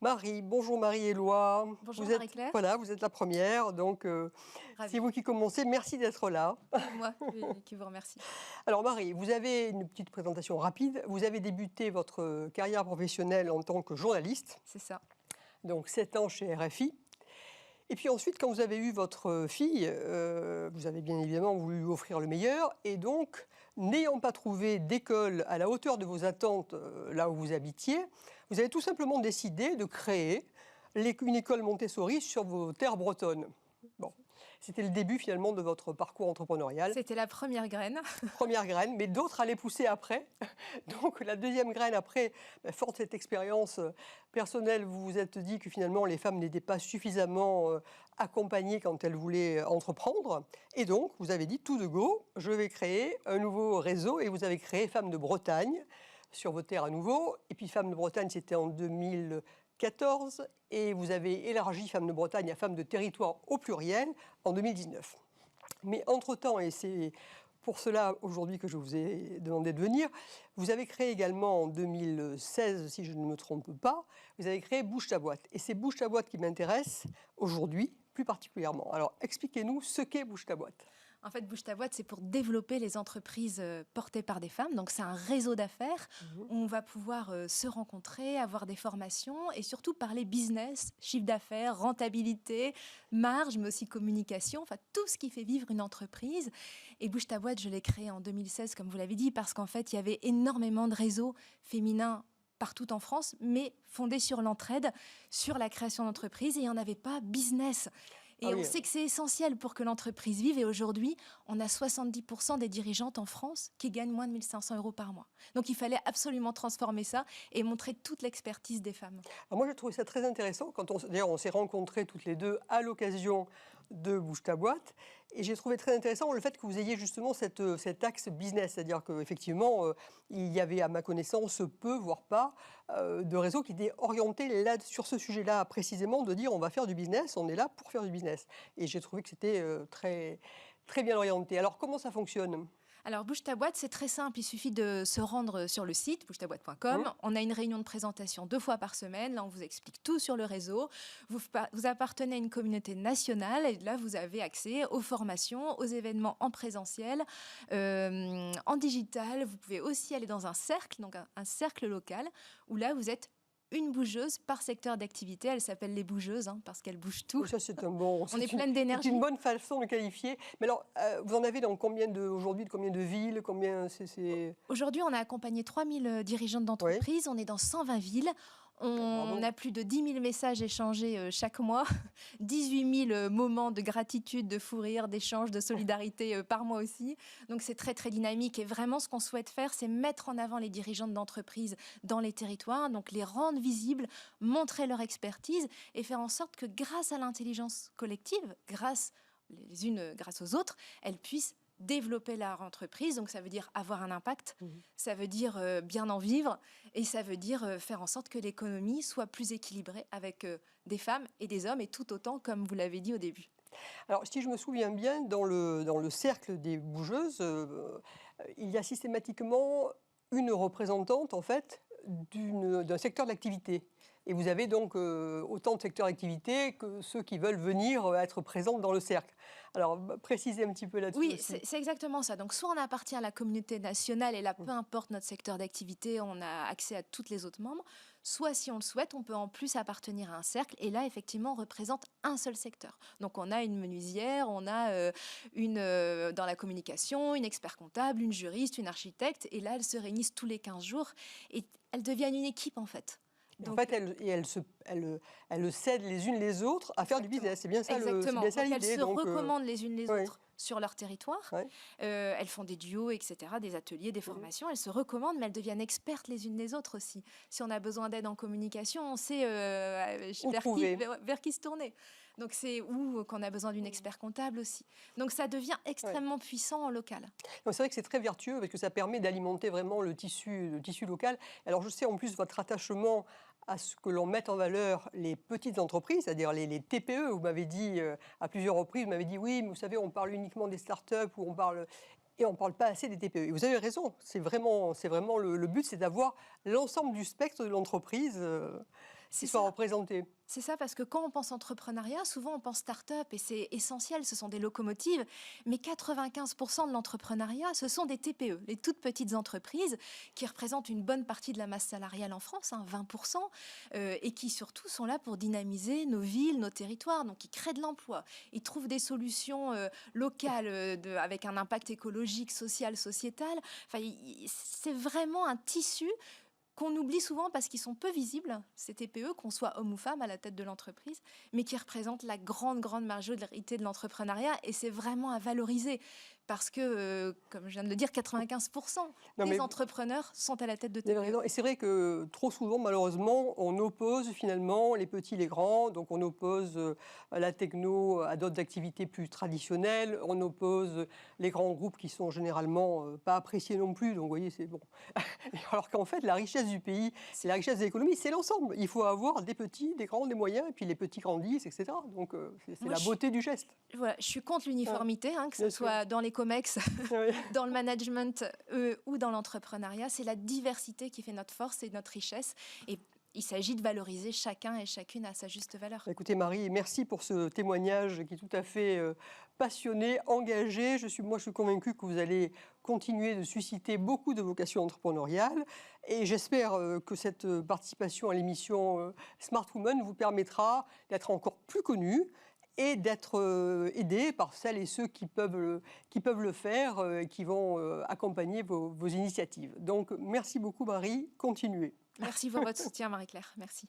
Marie, bonjour Marie-Éloi. Bonjour Vous êtes, Marie-Claire. voilà, vous êtes la première, donc c'est Ravie. vous qui commencez. Merci d'être là. C'est moi qui vous remercie. Alors Marie, vous avez une petite présentation rapide. Vous avez débuté votre carrière professionnelle en tant que journaliste, C'est ça. donc 7 ans chez RFI. Et puis ensuite, quand vous avez eu votre fille, vous avez bien évidemment voulu lui offrir le meilleur. Et donc, n'ayant pas trouvé d'école à la hauteur de vos attentes là où vous habitiez, vous avez tout simplement décidé de créer une école Montessori sur vos terres bretonnes. Bon, c'était le début finalement de votre parcours entrepreneurial. C'était la première graine. Première graine, mais d'autres allaient pousser après. Donc la deuxième graine après, forte de cette expérience personnelle, vous vous êtes dit que finalement les femmes n'étaient pas suffisamment accompagnées quand elles voulaient entreprendre. Et donc vous avez dit tout de go, je vais créer un nouveau réseau et vous avez créé Femmes de Bretagne sur vos terres à nouveau. Et puis Femmes de Bretagne, c'était en 2014 et vous avez élargi Femmes de Bretagne à Femmes de territoire au pluriel en 2019. Mais entre-temps, et c'est pour cela aujourd'hui que je vous ai demandé de venir, vous avez créé également en 2016, si je ne me trompe pas, vous avez créé Bouge ta boîte. Et c'est Bouge ta boîte qui m'intéresse aujourd'hui plus particulièrement. Alors expliquez-nous ce qu'est Bouge ta boîte. En fait, Bouge ta boîte, c'est pour développer les entreprises portées par des femmes. Donc, c'est un réseau d'affaires où on va pouvoir se rencontrer, avoir des formations et surtout parler business, chiffre d'affaires, rentabilité, marge, mais aussi communication, enfin tout ce qui fait vivre une entreprise. Et Bouge ta boîte, je l'ai créé en 2016, comme vous l'avez dit, parce qu'en fait, il y avait énormément de réseaux féminins partout en France, mais fondés sur l'entraide, sur la création d'entreprises, et il n'y en avait pas business. Et Ah on oui. sait que c'est essentiel pour que l'entreprise vive. Et aujourd'hui, on a 70% des dirigeantes en France qui gagnent moins de 1 500 € par mois. Donc, il fallait absolument transformer ça et montrer toute l'expertise des femmes. Alors moi, j'ai trouvé ça très intéressant. D'ailleurs, on s'est rencontrés toutes les deux à l'occasion de Bouge ta boîte. Et j'ai trouvé très intéressant le fait que vous ayez justement cet axe business. C'est-à-dire qu'effectivement, il y avait à ma connaissance peu, voire pas, de réseaux qui étaient orientés là, sur ce sujet-là précisément, de dire on va faire du business, on est là pour faire du business. Et j'ai trouvé que c'était très, très bien orienté. Alors comment ça fonctionne ? Alors, Bouge ta boîte, c'est très simple. Il suffit de se rendre sur le site bougetaboîte.com. On a une réunion de présentation 2 fois par semaine. Là, on vous explique tout sur le réseau. Vous appartenez à une communauté nationale et là, vous avez accès aux formations, aux événements en présentiel, en digital. Vous pouvez aussi aller dans un cercle, donc un cercle local, où là, vous êtes une bougeuse par secteur d'activité. Elle s'appelle les bougeuses parce qu'elles bougent tout. Ça, c'est un bon. On est pleine C'est d'énergie. une bonne façon de qualifier. Mais alors, vous en avez dans aujourd'hui de combien de villes, Aujourd'hui, on a accompagné 3000 dirigeantes d'entreprise. On est dans 120 villes. On a plus de 10 000 messages échangés chaque mois, 18 000 moments de gratitude, de fou rire, d'échange, de solidarité par mois aussi. Donc c'est très très dynamique et vraiment ce qu'on souhaite faire, c'est mettre en avant les dirigeantes d'entreprise dans les territoires, donc les rendre visibles, montrer leur expertise et faire en sorte que grâce à l'intelligence collective, grâce les unes grâce aux autres, elles puissent développer leur entreprise, donc ça veut dire avoir un impact, ça veut dire bien en vivre et ça veut dire faire en sorte que l'économie soit plus équilibrée avec des femmes et des hommes et tout autant comme vous l'avez dit au début. Alors, si je me souviens bien, dans le cercle des bougeuses, il y a systématiquement une représentante, en fait, d'un secteur d'activité. Et vous avez donc autant de secteurs d'activité que ceux qui veulent venir être présents dans le cercle. Alors, précisez un petit peu là-dessus. Oui, aussi. c'est exactement ça. Donc, soit on appartient à la communauté nationale et là, peu importe notre secteur d'activité, on a accès à toutes les autres membres. Soit, si on le souhaite, on peut en plus appartenir à un cercle. Et là, effectivement, on représente un seul secteur. Donc, on a une menuisière, on a dans la communication, une expert comptable, une juriste, une architecte. Et là, elles se réunissent tous les 15 jours et elles deviennent une équipe, en fait. Donc, en fait, elles s'aident les unes les autres à faire du business. C'est bien ça l'idée. Exactement. Elles se recommandent les unes les oui. autres sur leur territoire. Oui. Elles font des duos, etc., des ateliers, des formations. Elles se recommandent, mais elles deviennent expertes les unes les autres aussi. Si on a besoin d'aide en communication, on sait vers qui se tourner. Donc c'est où qu'on a besoin d'une expert comptable aussi. Donc ça devient extrêmement puissant en local. C'est vrai que c'est très vertueux parce que ça permet d'alimenter vraiment le tissu local. Alors je sais en plus votre attachement à ce que l'on mette en valeur les petites entreprises, c'est-à-dire les TPE. Vous m'avez dit à plusieurs reprises, vous m'avez dit oui, mais vous savez, on parle uniquement des startups ou on parle pas assez des TPE. Et vous avez raison, c'est vraiment le but, c'est d'avoir l'ensemble du spectre de l'entreprise. qui soient représentés. C'est ça, parce que quand on pense entrepreneuriat, souvent on pense start-up et c'est essentiel, ce sont des locomotives, mais 95% de l'entrepreneuriat, ce sont des TPE, les toutes petites entreprises qui représentent une bonne partie de la masse salariale en France, 20%, et qui surtout sont là pour dynamiser nos villes, nos territoires, donc ils créent de l'emploi, ils trouvent des solutions locales avec un impact écologique, social, sociétal. Enfin, c'est vraiment un tissu qu'on oublie souvent parce qu'ils sont peu visibles, ces TPE, qu'on soit homme ou femme à la tête de l'entreprise, mais qui représentent la grande majorité de l'entrepreneuriat, et c'est vraiment à valoriser. Parce que, comme je viens de le dire, 95% des entrepreneurs sont à la tête de TPE. Et c'est vrai que trop souvent, malheureusement, on oppose finalement les petits, les grands. Donc on oppose la techno à d'autres activités plus traditionnelles. On oppose les grands groupes qui sont généralement pas appréciés non plus. Donc vous voyez, c'est bon. Alors qu'en fait, la richesse du pays, la richesse de l'économie, c'est l'ensemble. Il faut avoir des petits, des grands, des moyens, et puis les petits grandissent, etc. Donc c'est la beauté du geste. Voilà, je suis contre l'uniformité, que ce soit dans les COMEX, dans le management ou dans l'entrepreneuriat. C'est la diversité qui fait notre force et notre richesse. Et il s'agit de valoriser chacun et chacune à sa juste valeur. Écoutez Marie, merci pour ce témoignage qui est tout à fait passionné, engagé. Je suis convaincue que vous allez continuer de susciter beaucoup de vocations entrepreneuriales. Et j'espère que cette participation à l'émission Smart Women vous permettra d'être encore plus connue et d'être aidé par celles et ceux qui peuvent le faire et qui vont accompagner vos initiatives. Donc, merci beaucoup Marie, continuez. Merci pour votre soutien Marie-Claire, merci.